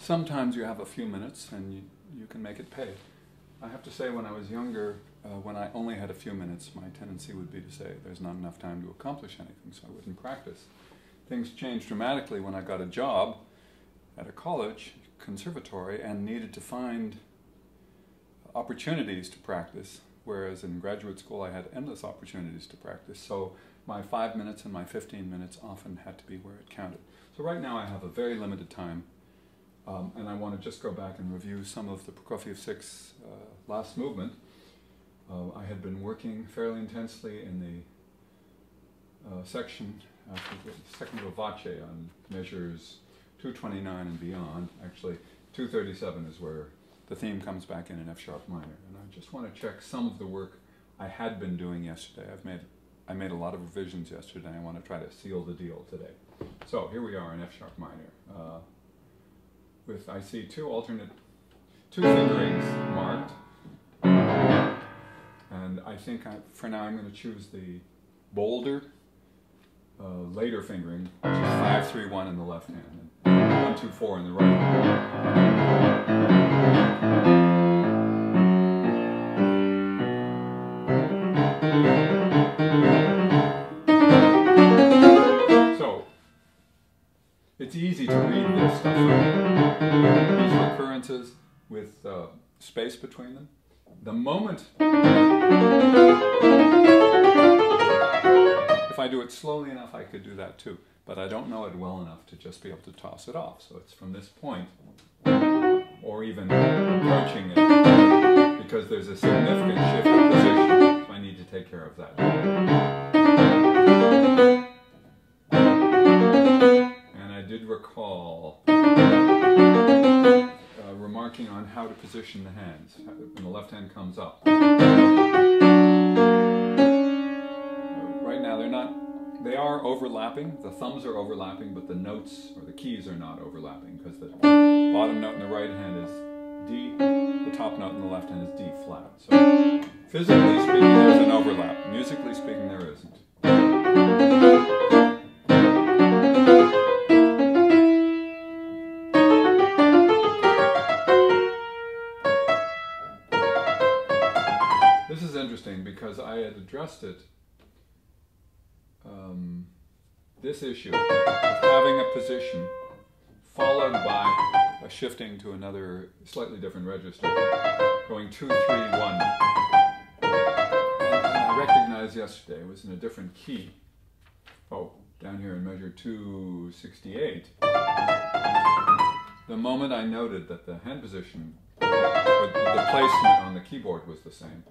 sometimes you have a few minutes and you can make it pay. I have to say, when I was younger, when I only had a few minutes, my tendency would be to say there's not enough time to accomplish anything, so I wouldn't practice. Things changed dramatically when I got a job at a college, conservatory, and needed to find opportunities to practice, whereas in graduate school I had endless opportunities to practice. So my 5 minutes and my 15 minutes often had to be where it counted. So right now I have a very limited time, and I want to just go back and review some of the Prokofiev 6 last movement. I had been working fairly intensely in the section, second vivace, on measures 229 and beyond. Actually, 237 is where the theme comes back in F-sharp minor. And I just want to check some of the work I had been doing yesterday. I made a lot of revisions yesterday. I want to try to seal the deal today. So here we are in F-sharp minor. I see two fingerings marked. And I think for now I'm going to choose the bolder, later fingering, which is 5-3-1 in the left hand, and 1-2-4 in the right hand. So, it's easy to read this stuff, these recurrences with space between them. The moment, if I do it slowly enough, I could do that too, but I don't know it well enough to just be able to toss it off. So it's from this point, or even approaching it, because there's a significant shift of position, so I need to take care of that. And I did recall remarking on how to position the hands when the left hand comes up. Right now they are overlapping, the thumbs are overlapping, but the notes or the keys are not overlapping, because the bottom note in the right hand is D, the top note in the left hand is D flat. So physically speaking there's an overlap, musically speaking there isn't. This is interesting because I had addressed it, this issue of having a position followed by a shifting to another slightly different register, going 2-3-1. And I recognized yesterday it was in a different key. Oh, down here in measure 268. The moment I noted that the hand position, the placement on the keyboard was the same,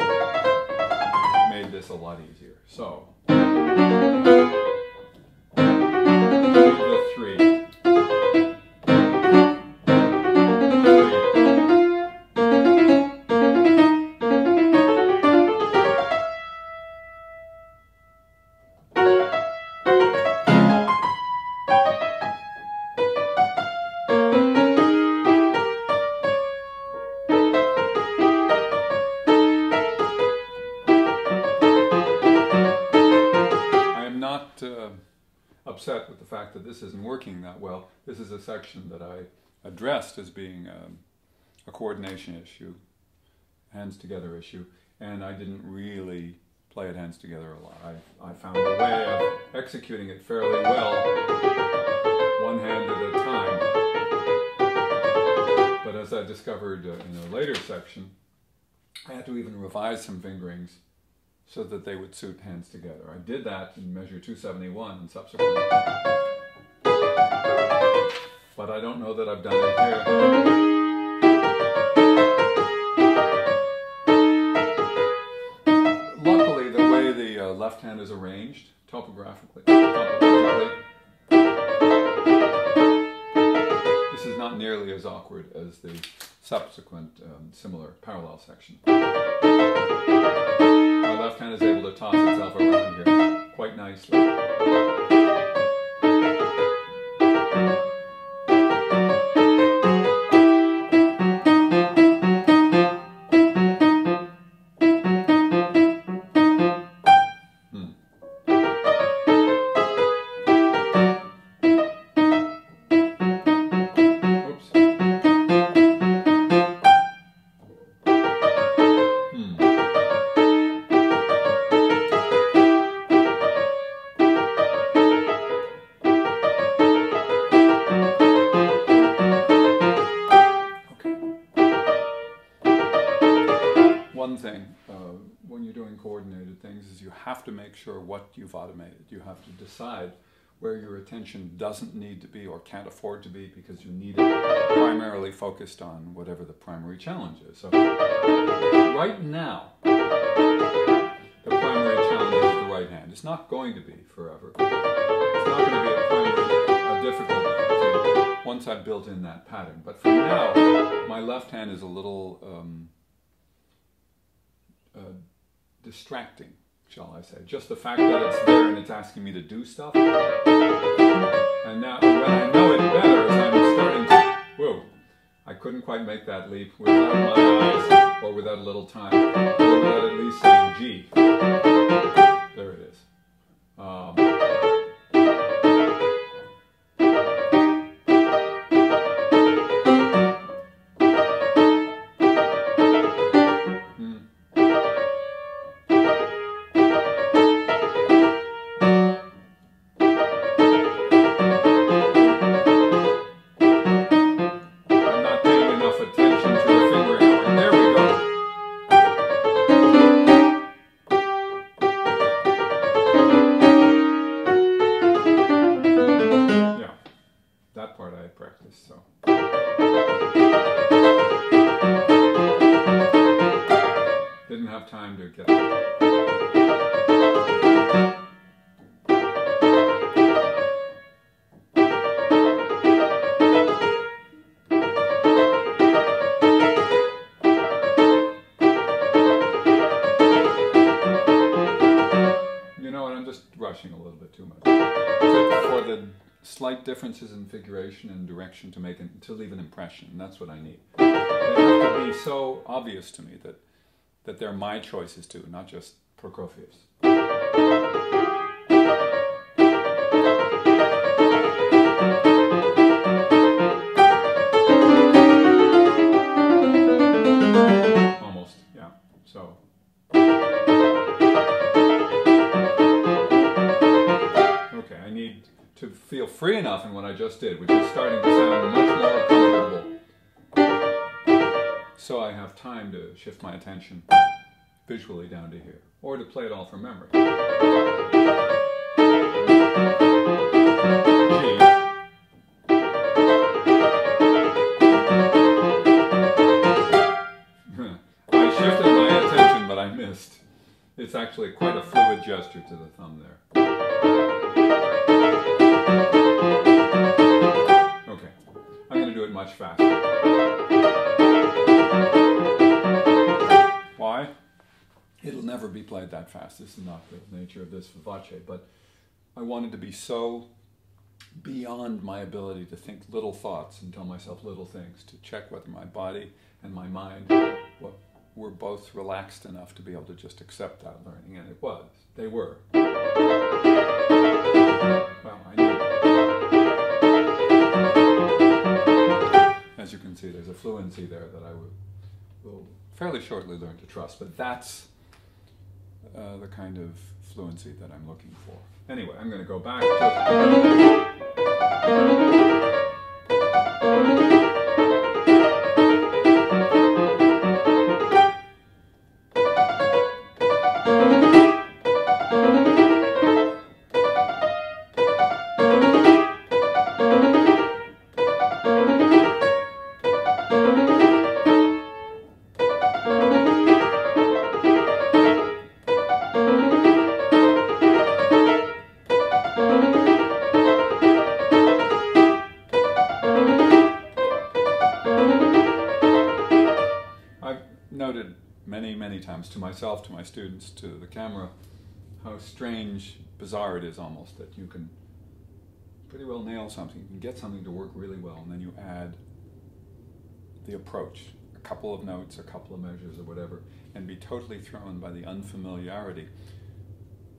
made this a lot easier. So, the 3. Upset with the fact that this isn't working that well. This is a section that I addressed as being a coordination issue, hands together issue, and I didn't really play it hands together a lot. I found a way of executing it fairly well, one hand at a time. But as I discovered in a later section, I had to even revise some fingerings so that they would suit hands together. I did that in measure 271 and subsequently. But I don't know that I've done it here. Luckily, the way the left hand is arranged, topologically, this is not nearly as awkward as the subsequent similar parallel section. My left hand is able to toss itself around here quite nicely. Oops. uncoordinated things is you have to make sure what you've automated. You have to decide where your attention doesn't need to be or can't afford to be because you need it primarily focused on whatever the primary challenge is. So right now, the primary challenge is the right hand. It's not going to be forever. It's not going to be a difficulty once I've built in that pattern. But for now, my left hand is a little distracting, shall I say. Just the fact that it's there and it's asking me to do stuff. And now, when I know it better, as I'm starting to, whoa, I couldn't quite make that leap without my eyes, or without a little time, or without at least saying G. There it is. So didn't have time to get you know what, I'm just rushing a little bit too much. For the slight differences in figuration and direction to leave an impression, and that's what I need. They have to be so obvious to me that they're my choices too, not just Prokofiev's. Almost, yeah. So. Okay, I need to feel free enough in what I just did, which is starting to sound much more comfortable. So I have time to shift my attention visually down to here, or to play it all from memory. G. I shifted my attention, but I missed. It's actually quite a fluid gesture to the thumb there. Okay, I'm going to do it much faster. Why? It'll never be played that fast. This is not the nature of this vivace, but I wanted to be so beyond my ability to think little thoughts and tell myself little things, to check whether my body and my mind were both relaxed enough to be able to just accept that learning, and it was. They were. Well, I knew. As you can see, there's a fluency there that I will fairly shortly learn to trust, but that's the kind of fluency that I'm looking for. Anyway, I'm going to go back noted many times to myself, to my students, to the camera, how strange, bizarre it is almost that you can pretty well nail something. You can get something to work really well, and then you add the approach, a couple of notes, a couple of measures or whatever, and be totally thrown by the unfamiliarity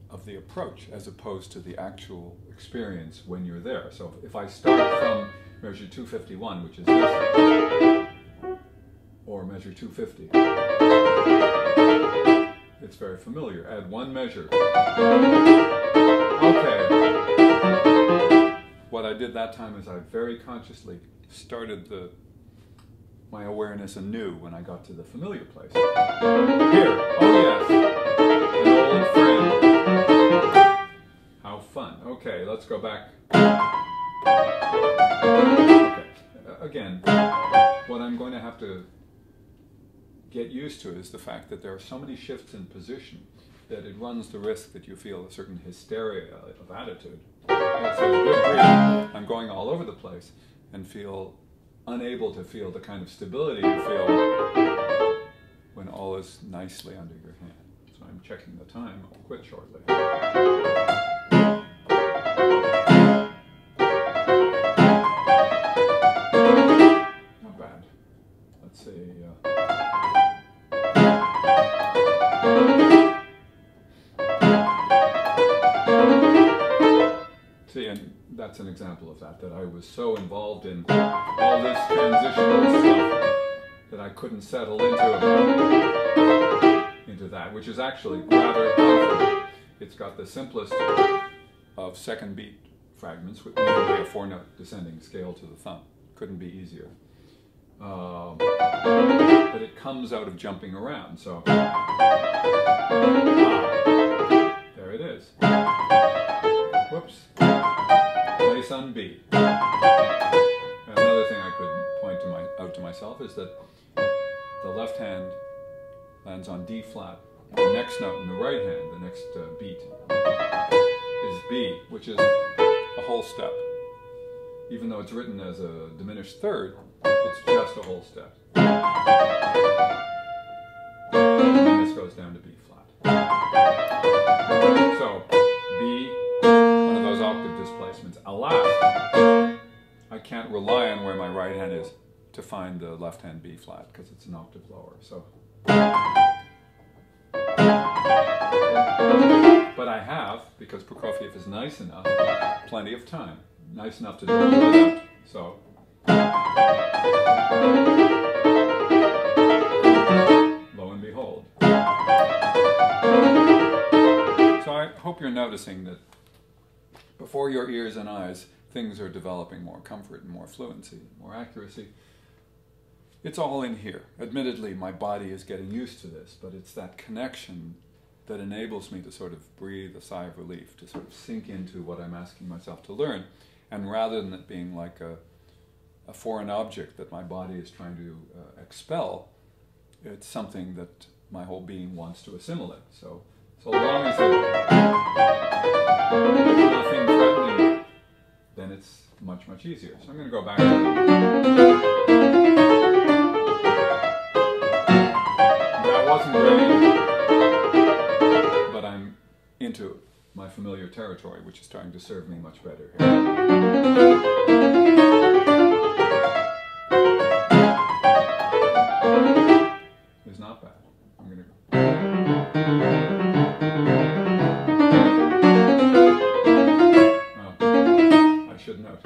of the approach as opposed to the actual experience when you're there. So if I start from measure 251, which is this, or measure 250. It's very familiar. Add one measure. Okay. What I did that time is I very consciously started my awareness anew when I got to the familiar place. Here. Oh yes. old friend. How fun. Okay, let's go back. Okay, again, what I'm going to have to get used to is the fact that there are so many shifts in position that it runs the risk that you feel a certain hysteria of attitude. That says, good grief, I'm going all over the place, and feel unable to feel the kind of stability you feel when all is nicely under your hand. So I'm checking the time. I'll quit shortly. Not bad. Let's see. See, and that's an example of that I was so involved in all this transitional stuff that I couldn't settle into that, which is actually rather comfortable. It's got the simplest of second beat fragments with mainly a 4-note descending scale to the thumb. Couldn't be easier. But it comes out of jumping around, so there it is. Whoops. Place on B. Another thing I could point out to myself is that the left hand lands on D flat. The next note in the right hand, the next beat, is B, which is a whole step. Even though it's written as a diminished third, it's just a whole step. And then this goes down to B flat. So, B, one of those octave displacements. Alas, I can't rely on where my right hand is to find the left hand B flat because it's an octave lower. So, but I have, because Prokofiev is nice enough, plenty of time. Nice enough to do it without. So, lo and behold. So I hope you're noticing that before your ears and eyes, things are developing more comfort and more fluency, more accuracy. It's all in here. Admittedly, my body is getting used to this, but it's that connection that enables me to sort of breathe a sigh of relief, to sort of sink into what I'm asking myself to learn. And rather than it being like a foreign object that my body is trying to expel, it's something that my whole being wants to assimilate. So long as there's nothing threatening, then it's much, much easier. So I'm going to go back to that wasn't great, but I'm into my familiar territory, which is starting to serve me much better here. It's not bad. I'm going to I should note.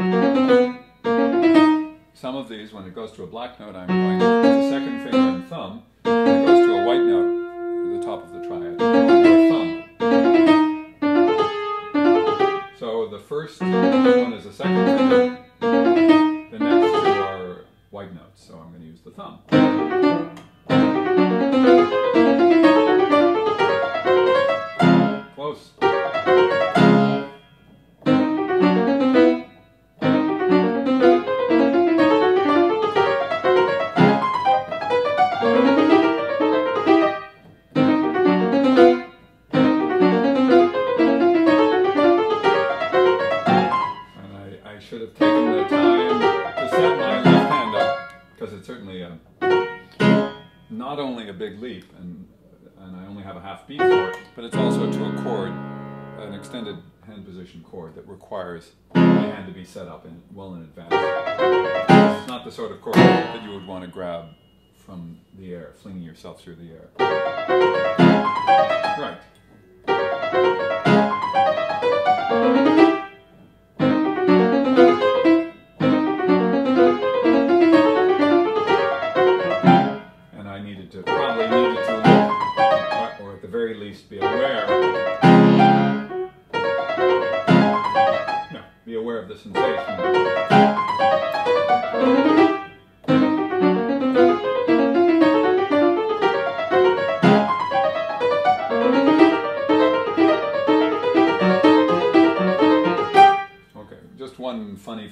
Some of these, when it goes to a black note, I'm going with the second finger and thumb. When it goes to a white note, the top of the triad, I'm going with thumb. So the first one is a second finger, the next two are white notes, so I'm going to use the thumb. Close. Should have taken the time to set my left hand up, because it's certainly not only a big leap, and I only have a half beat for it, but it's also to a chord, an extended hand position chord that requires my hand to be set up well in advance. It's not the sort of chord that you would want to grab from the air, flinging yourself through the air. Right. Probably needed to look, or at the very least be aware. No, be aware of the sensation.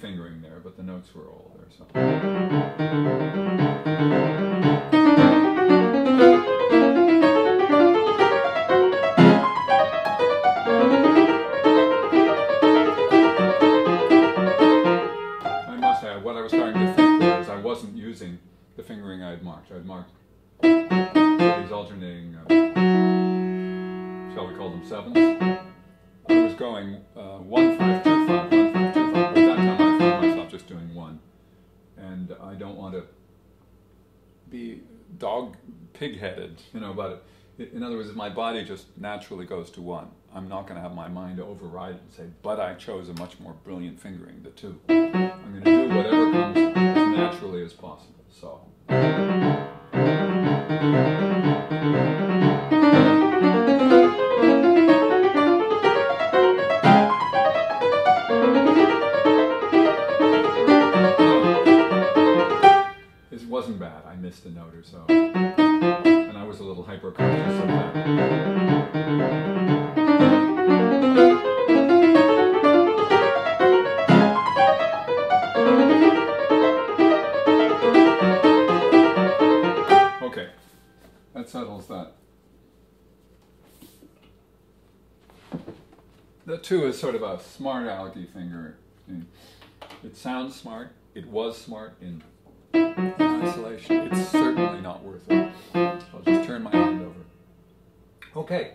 fingering there, but the notes were all there. So. I must add, what I was starting to think was I wasn't using the fingering I had marked. I had marked these alternating, shall we call them sevens? I was going 1, 5, 2, 5, 1, 5, 2, 5. But at that time I found myself just doing 1. And I don't want to be pig-headed, you know, about it. In other words, if my body just naturally goes to 1, I'm not going to have my mind override it and say, but I chose a much more brilliant fingering, the 2. I'm going to do whatever comes as naturally as possible. So. It wasn't bad. I missed a note or so. And I was a little hyper-conscious of that. Okay, that settles that. The 2 is sort of a smart alecky finger. It sounds smart. It was smart in isolation. It's certainly not worth it. I'll just turn my hand over. Okay,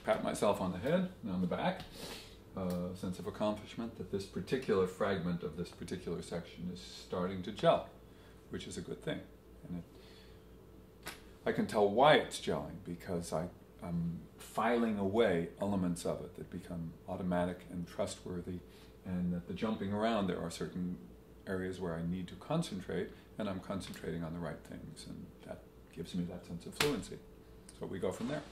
pat myself on the head and on the back. Sense of accomplishment that this particular fragment of this particular section is starting to gel, which is a good thing. And I can tell why it's gelling, because I'm filing away elements of it that become automatic and trustworthy, and that the jumping around, there are certain areas where I need to concentrate, and I'm concentrating on the right things, and that gives me that sense of fluency. So we go from there.